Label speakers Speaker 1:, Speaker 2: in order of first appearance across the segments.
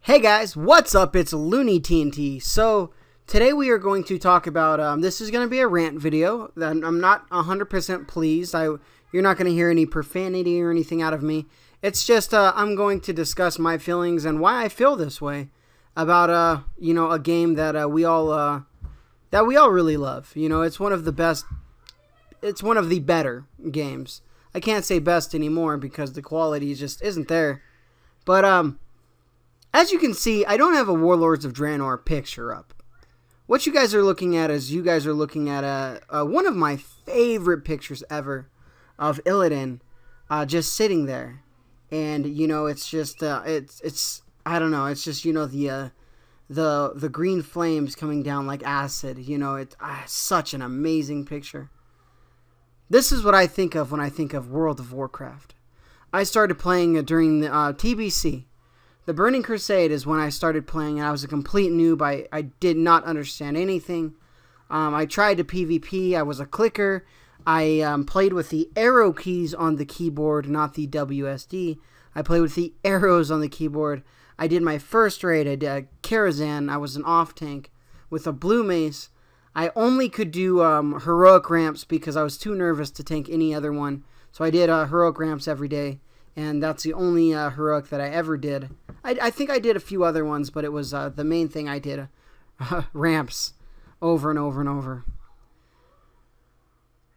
Speaker 1: Hey guys, what's up? It's Looney TNT. So today we are going to talk about, this is going to be a rant video. I'm not 100% pleased. You're not going to hear any profanity or anything out of me. It's just I'm going to discuss my feelings and why I feel this way about a game that we all really love. You know, it's one of the best. It's one of the better games. I can't say best anymore because the quality just isn't there. But as you can see, I don't have a Warlords of Draenor picture up. What you guys are looking at is one of my favorite pictures ever of Illidan just sitting there. And, you know, it's just, I don't know, it's just, you know, the green flames coming down like acid. You know, it's such an amazing picture. This is what I think of when I think of World of Warcraft. I started playing during the TBC. The Burning Crusade is when I started playing, and I was a complete noob. I did not understand anything. I tried to PvP. I was a clicker. I played with the arrow keys on the keyboard, not the WSD. I played with the arrows on the keyboard. I did my first raid. I did Karazhan. I was an off-tank with a blue mace. I only could do heroic ramps because I was too nervous to tank any other one. So I did heroic ramps every day. And that's the only heroic that I ever did. I think I did a few other ones, but it was the main thing I did. Ramps. Over and over and over.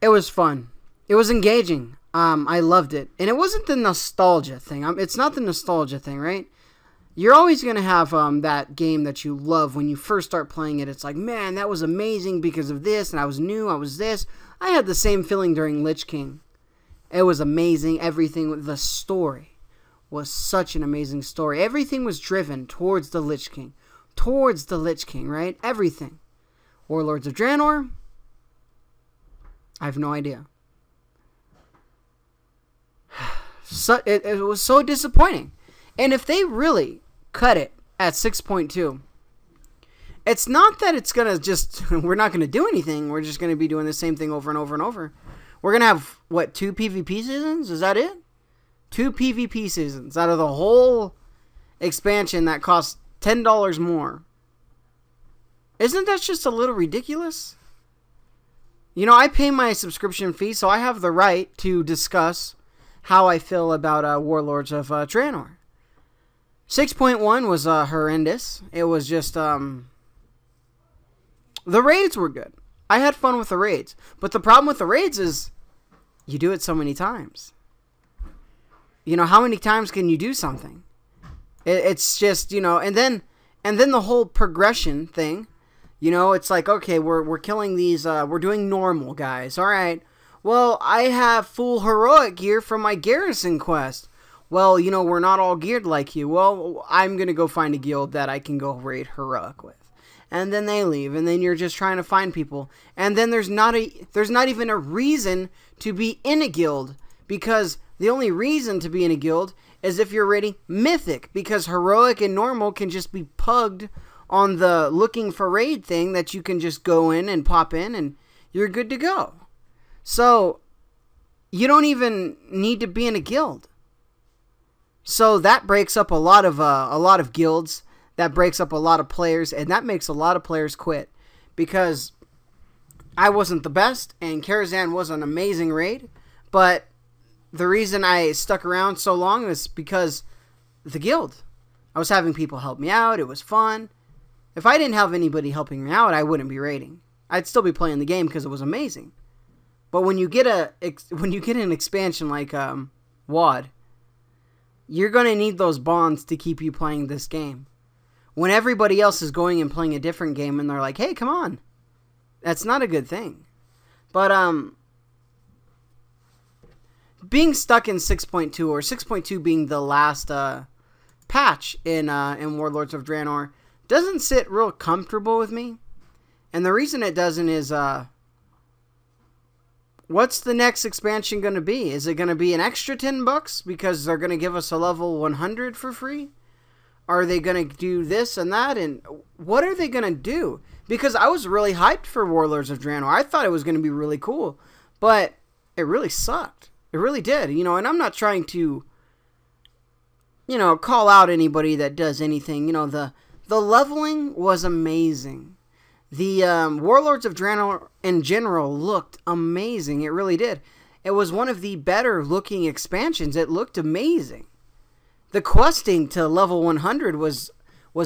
Speaker 1: It was fun. It was engaging. I loved it. And it wasn't the nostalgia thing. It's not the nostalgia thing, right? You're always going to have that game that you love when you first start playing it. It's like, man, that was amazing because of this, and I was new, I was this. I had the same feeling during Lich King. It was amazing. Everything, the story was such an amazing story. Everything was driven towards the Lich King. Towards the Lich King, right? Everything. Warlords of Draenor? I have no idea. It was so disappointing. And if they really cut it at 6.2, it's not that it's going to just, we're not going to do anything. We're just going to be doing the same thing over and over and over. We're going to have, what, 2 PvP seasons? Is that it? 2 PvP seasons out of the whole expansion that costs $10 more. Isn't that just a little ridiculous? You know, I pay my subscription fee, so I have the right to discuss how I feel about Warlords of Draenor. 6.1 was horrendous. It was just, the raids were good. I had fun with the raids. But the problem with the raids is you do it so many times. You know, how many times can you do something? It's just, you know, and then the whole progression thing, you know, it's like, okay, we're killing these, we're doing normal guys. All right. Well, I have full heroic gear from my garrison quest. Well, you know, we're not all geared like you. Well, I'm going to go find a guild that I can go raid heroic with. And then they leave, and then you're just trying to find people. And then there's not even a reason to be in a guild, because the only reason to be in a guild is if you're raiding mythic, because heroic and normal can just be pugged on the looking for raid thing that you can just go in and pop in and you're good to go. So you don't even need to be in a guild. So that breaks up a lot of guilds. That breaks up a lot of players, and that makes a lot of players quit. Because I wasn't the best, and Karazhan was an amazing raid, but the reason I stuck around so long was because the guild. I was having people help me out. It was fun. If I didn't have anybody helping me out, I wouldn't be raiding. I'd still be playing the game because it was amazing. But when you get an expansion like WOD, you're going to need those bonds to keep you playing this game. When everybody else is going and playing a different game and they're like, hey, come on. That's not a good thing. But being stuck in 6.2, or 6.2 being the last patch in Warlords of Draenor, doesn't sit real comfortable with me. And the reason it doesn't is, what's the next expansion going to be? Is it going to be an extra $10 because they're going to give us a level 100 for free? Are they going to do this and that? And what are they going to do? Because I was really hyped for Warlords of Draenor. I thought it was going to be really cool. But it really sucked. It really did. You know, and I'm not trying to call out anybody that does anything. The leveling was amazing. The Warlords of Draenor in general looked amazing. It really did. It was one of the better looking expansions. It looked amazing. The questing to level 100 was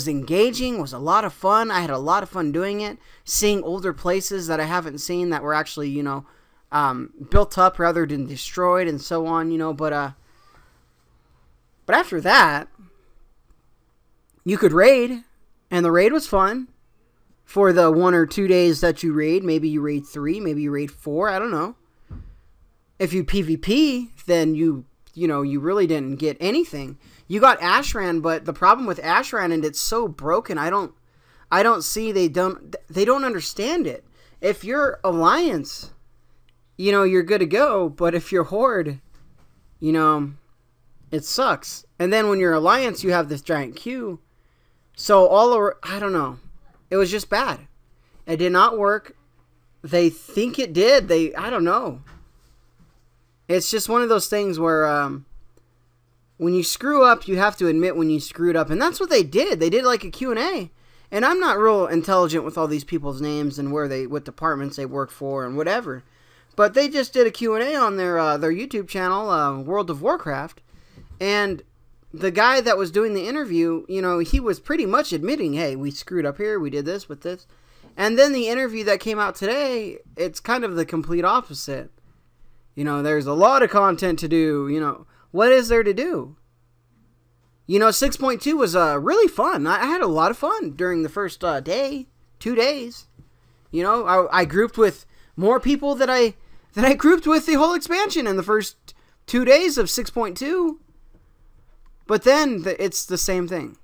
Speaker 1: engaging, was a lot of fun. I had a lot of fun doing it, seeing older places that I haven't seen that were actually, built up rather than destroyed and so on, but after that, you could raid, and the raid was fun for the 1 or 2 days that you raid. Maybe you raid 3, maybe you raid 4, I don't know. If you PvP, then you really didn't get anything. You got Ashran, but the problem with Ashran, and it's so broken, I don't see, they don't understand it. If you're Alliance, you're good to go, but if you're Horde, it sucks. And then when you're Alliance, you have this giant queue. So I don't know. It was just bad. It did not work. They think it did. I don't know. It's just one of those things where when you screw up, you have to admit when you screwed up. And that's what they did. They did like a Q&A. And I'm not real intelligent with all these people's names and what departments they work for and whatever. But they just did a Q&A on their YouTube channel, World of Warcraft. And the guy that was doing the interview, he was pretty much admitting, hey, we screwed up here, we did this with this. And then the interview that came out today, it's kind of the complete opposite. There's a lot of content to do, what is there to do? 6.2 was really fun. I had a lot of fun during the first 2 days. I grouped with more people than I grouped with the whole expansion in the first 2 days of 6.2. But then it's the same thing.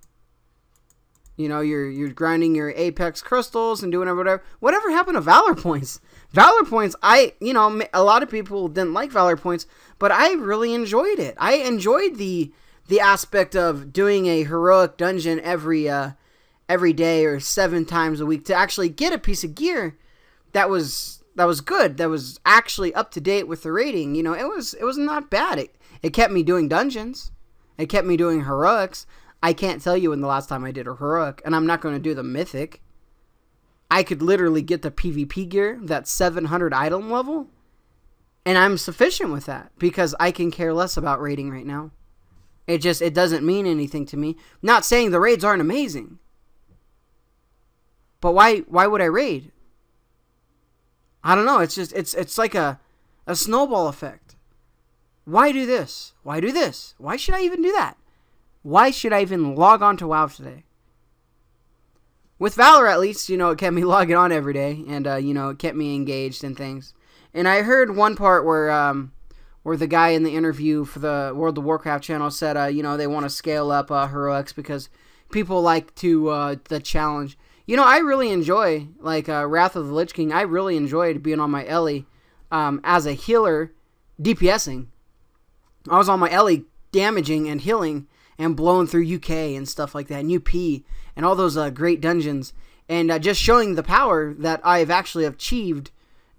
Speaker 1: You're grinding your Apex crystals and doing whatever. Whatever happened to Valor points? Valor points, a lot of people didn't like Valor points, but I really enjoyed it. I enjoyed the aspect of doing a heroic dungeon every day or 7 times a week to actually get a piece of gear that was good, that was actually up to date with the rating. It was not bad. It kept me doing dungeons. It kept me doing heroics. I can't tell you when the last time I did a heroic, and I'm not going to do the mythic. I could literally get the PvP gear, that 700 item level, and I'm sufficient with that because I can care less about raiding right now. It doesn't mean anything to me. Not saying the raids aren't amazing, but why would I raid? I don't know. It's like a snowball effect. Why do this? Why do this? Why should I even do that? Why should I even log on to WoW today? With Valor, at least, it kept me logging on every day, and, it kept me engaged in things. And I heard one part where the guy in the interview for the World of Warcraft channel said, they want to scale up heroics because people like the challenge. I really enjoy, Wrath of the Lich King. I really enjoyed being on my Ellie as a healer, DPSing. I was on my Ellie damaging and healing and blowing through UK and stuff like that, and UP, and all those great dungeons, and just showing the power that I've actually achieved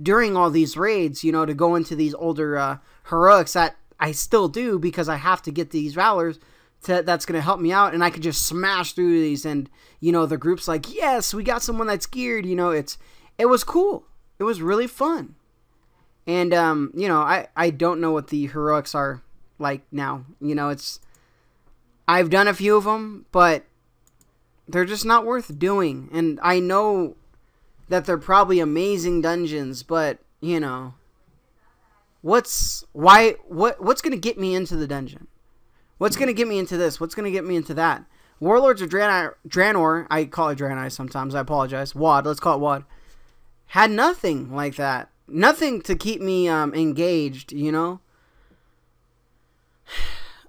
Speaker 1: during all these raids, to go into these older heroics that I still do because I have to get these Valors that's going to help me out, and I could just smash through these, and, the group's like, yes, we got someone that's geared, it was cool. It was really fun. And, I don't know what the heroics are like now. I've done a few of them, but they're just not worth doing. And I know that they're probably amazing dungeons, but, what's going to get me into the dungeon? What's going to get me into this? What's going to get me into that? Warlords of Draenor, I call it Draenei sometimes, I apologize. WOD, let's call it WOD. Had nothing like that. Nothing to keep me engaged,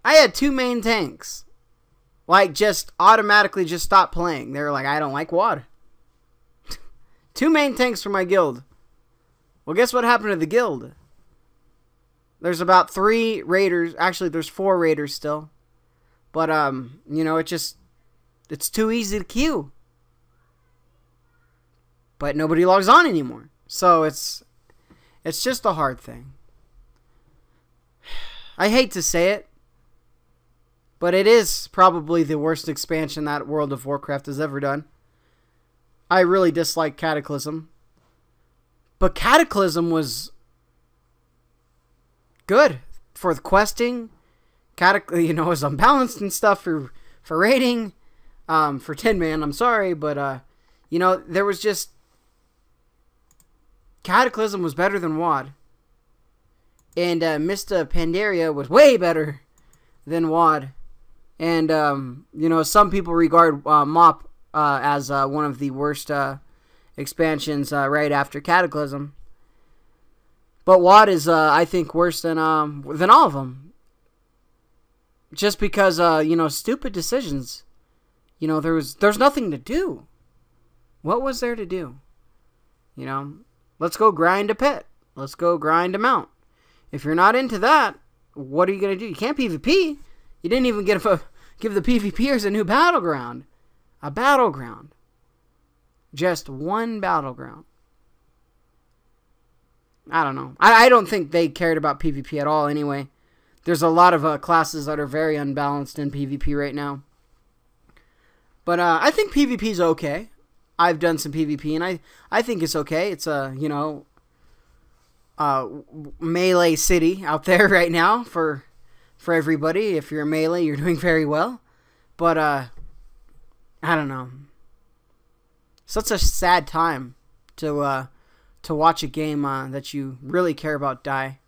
Speaker 1: I had 2 main tanks. Just automatically just stopped playing. They were like, I don't like WOD. 2 main tanks for my guild. Well, guess what happened to the guild? There's about 3 raiders. Actually, there's 4 raiders still. But, it's too easy to queue. But nobody logs on anymore. So it's just a hard thing. I hate to say it. But it is probably the worst expansion that World of Warcraft has ever done. I really dislike Cataclysm. But Cataclysm was good for the questing. You know, it was unbalanced and stuff for raiding. For 10-man, I'm sorry, but you know, there was just Cataclysm was better than WOD. And Mist of Pandaria was way better than WOD. And you know, some people regard MOP as one of the worst expansions right after Cataclysm. But WOD is, I think, worse than all of them. Just because, you know, stupid decisions. You know, there's nothing to do. What was there to do? You know, let's go grind a pet. Let's go grind a mount. If you're not into that, what are you going to do? You can't PvP. You didn't even give the PvPers a new battleground. A battleground. Just one battleground. I don't know. I don't think they cared about PvP at all anyway. There's a lot of classes that are very unbalanced in PvP right now. But I think PvP is okay. I've done some PvP, and I think it's okay. It's a, you know, melee city out there right now for everybody. If you're a melee, you're doing very well. But I don't know. Such a sad time to watch a game that you really care about die.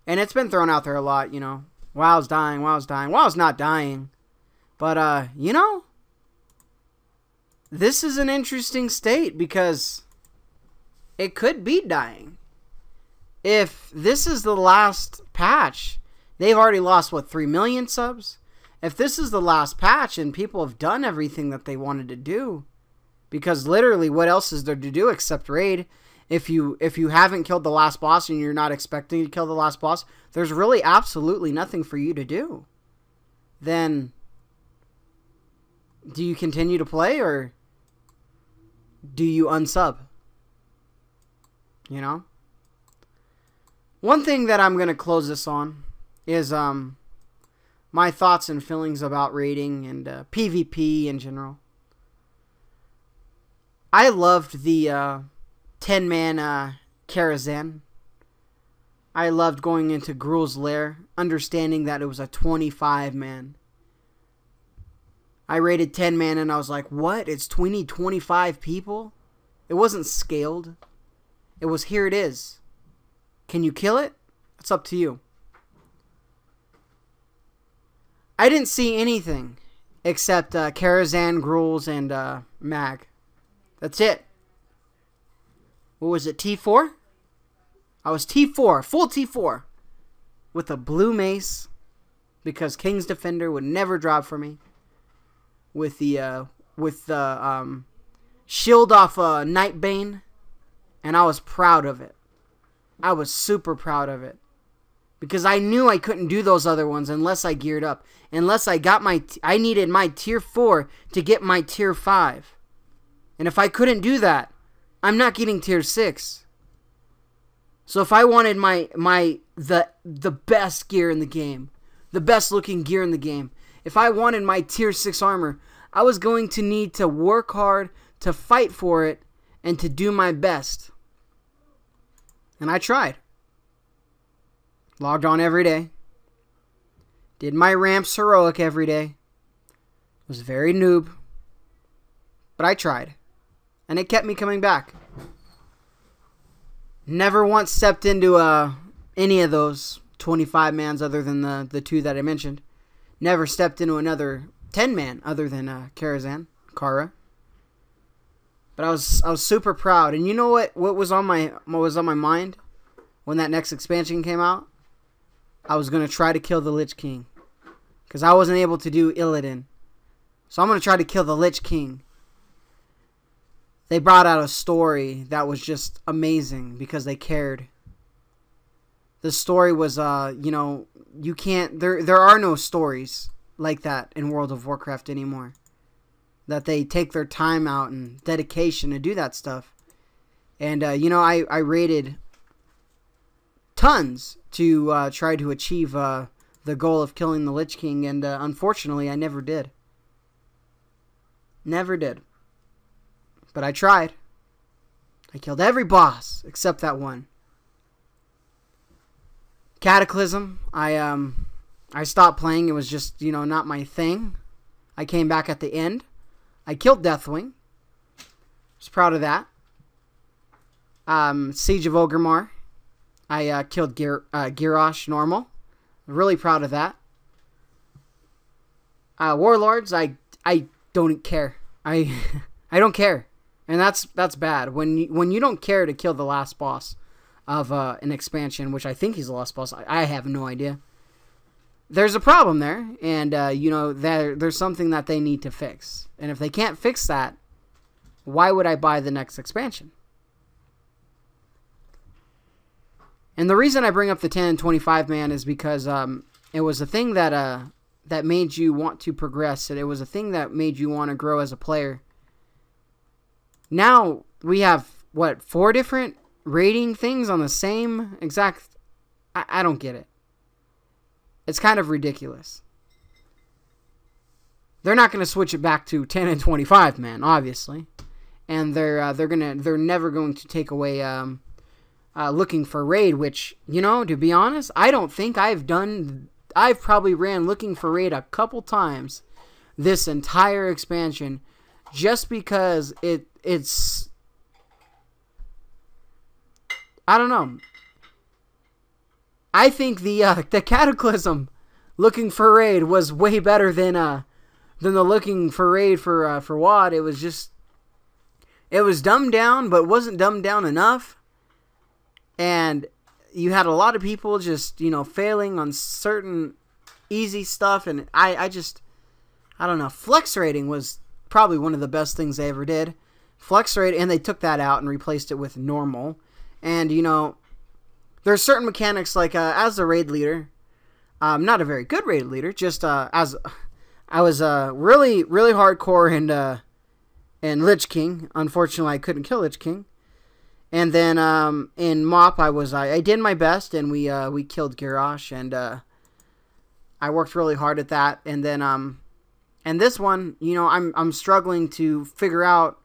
Speaker 1: And it's been thrown out there a lot, you know. WoW's dying, WoW's dying. WoW's not dying. But, you know, this is an interesting state because it could be dying. If this is the last patch, they've already lost, what, 3 million subs? If this is the last patch and people have done everything that they wanted to do, because literally what else is there to do except raid? If you haven't killed the last boss and you're not expecting to kill the last boss, there's really absolutely nothing for you to do. Then, do you continue to play or do you unsub? You know? One thing that I'm going to close this on is my thoughts and feelings about raiding and PvP in general. I loved the 10-man Karazhan. I loved going into Gruul's lair, understanding that it was a 25-man. I rated 10-man and I was like, what? It's 25 people? It wasn't scaled. It was, here it is. Can you kill it? It's up to you. I didn't see anything except Karazhan, Gruul's, and Mag. That's it. What was it, T4? I was T4, full T4, with a blue mace, because King's Defender would never drop for me. With the shield off Nightbane, and I was proud of it. I was super proud of it, because I knew I couldn't do those other ones unless I geared up, unless I got I needed my tier 4 to get my tier 5, and if I couldn't do that, I'm not getting tier 6. So if I wanted the best gear in the game, the best looking gear in the game, if I wanted my tier 6 armor, I was going to need to work hard to fight for it and to do my best. And I tried. Logged on every day. Did my ramps heroic every day. Was very noob. But I tried. And it kept me coming back. Never once stepped into any of those 25-mans other than the 2 that I mentioned. Never stepped into another 10-man other than Karazhan, Kara. But I was super proud. And you know what was on my mind when that next expansion came out? I was going to try to kill the Lich King. Because I wasn't able to do Illidan. So I'm going to try to kill the Lich King. They brought out a story that was just amazing because they cared. The story was, you know, you can't, there are no stories like that in World of Warcraft anymore. That they take their time out and dedication to do that stuff. And, you know, I rated tons to try to achieve the the goal of killing the Lich King, and unfortunately I never did. Never did. But I tried. I killed every boss except that one. Cataclysm, I stopped playing. It was just, you know, not my thing. I came back at the end. I killed Deathwing. Was proud of that. Siege of Orgrimmar. I killed Garrosh normal. Really proud of that. Warlords, I don't care. I don't care. And that's bad. When you don't care to kill the last boss of an expansion, which I think he's the last boss. I have no idea. There's a problem there, and you know, there's something that they need to fix. And if they can't fix that, why would I buy the next expansion? And the reason I bring up the 10 and 25 man is because it was a thing that that made you want to progress, and it was a thing that made you want to grow as a player. Now we have, what, 4 different rating things on the same exact... I don't get it. It's kind of ridiculous. They're not going to switch it back to 10 and 25 man, obviously, and they're never going to take away looking for raid, which, you know, to be honest, I don't think I've probably ran looking for raid a couple times this entire expansion, just because it's I don't know. I think the Cataclysm looking for raid was way better than the looking for raid for WOD. It was dumbed down, but wasn't dumbed down enough. And you had a lot of people just, you know, failing on certain easy stuff. And I don't know. Flex rating was probably one of the best things they ever did. Flex rate, and they took that out and replaced it with normal. And, you know, there's certain mechanics like as a raid leader, not a very good raid leader, just as I was really hardcore in Lich King. Unfortunately, I couldn't kill Lich King. And then in MOP, I did my best, and we killed Garrosh, and I worked really hard at that. And then and this one, you know, I'm struggling to figure out.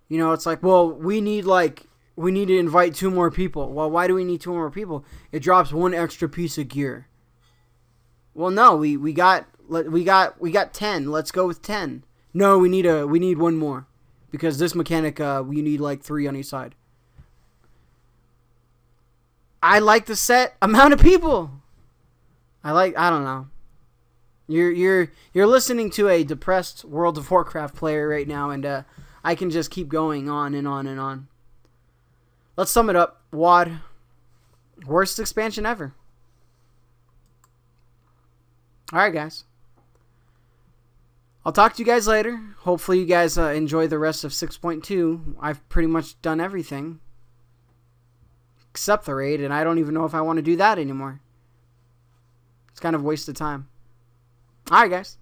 Speaker 1: You know, it's like, well, we need to invite 2 more people. Well, why do we need 2 more people? It drops 1 extra piece of gear. Well, no, we got 10. Let's go with 10. No, we need 1 more, because this mechanic we need like 3 on each side. I like the set amount of people. I don't know. You're listening to a depressed World of Warcraft player right now, and I can just keep going on and on and on. Let's sum it up. WOD, worst expansion ever. Alright, guys. I'll talk to you guys later. Hopefully you guys enjoy the rest of 6.2. I've pretty much done everything except the raid, and I don't even know if I want to do that anymore. It's kind of a waste of time. Alright, guys.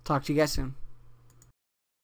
Speaker 1: Talk to you guys soon.